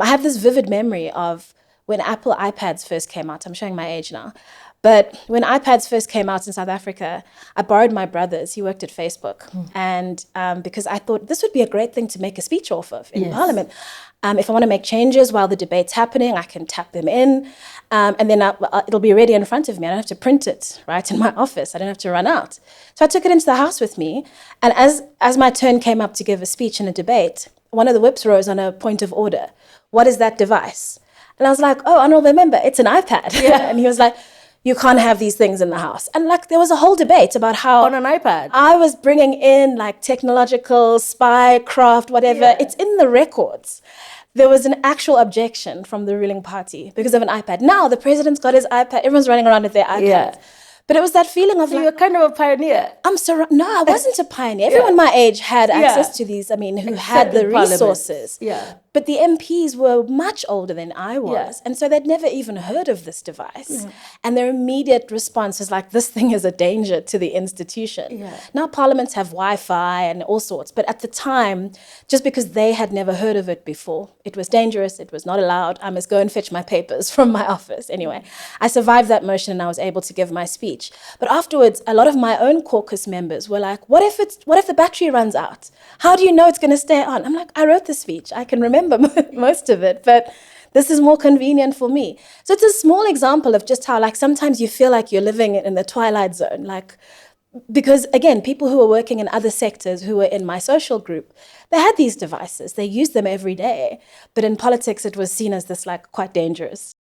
I have this vivid memory of when Apple iPads first came out. I'm showing my age now. But when iPads first came out in South Africa, I borrowed my brother's. He worked at Facebook. And because I thought this would be a great thing to make a speech off of in Parliament. If I want to make changes while the debate's happening, I can tap them in. And then it'll be ready in front of me. I don't have to print it, right, in my office. I don't have to run out. So I took it into the house with me. And as my turn came up to give a speech in a debate, one of the whips rose on a point of order. What is that device? And I was like, oh, honourable member, it's an iPad. And he was like, you can't have these things in the house. And like there was a whole debate about how on an iPad I was bringing in like technological spy craft, whatever. It's in the records. There was an actual objection from the ruling party because of an iPad. Now the president's got his iPad. Everyone's running around with their iPads. But it was that feeling of so you're kind of a pioneer. No, I wasn't a pioneer. Everyone my age had access to these, who had the resources. But the MPs were much older than I was. And so they'd never even heard of this device. And their immediate response was like, this thing is a danger to the institution. Now parliaments have Wi-Fi and all sorts. But at the time, just because they had never heard of it before, it was dangerous, it was not allowed. I must go and fetch my papers from my office. Anyway, I survived that motion and I was able to give my speech. But afterwards, a lot of my own caucus members were like, what if the battery runs out? How do you know it's going to stay on? I'm like, I wrote the speech. I can remember most of it, but this is more convenient for me. So it's a small example of just how like sometimes you feel like you're living in the twilight zone. Like, because again, people who were working in other sectors who were in my social group, they had these devices. They used them every day. But in politics, it was seen as this like quite dangerous.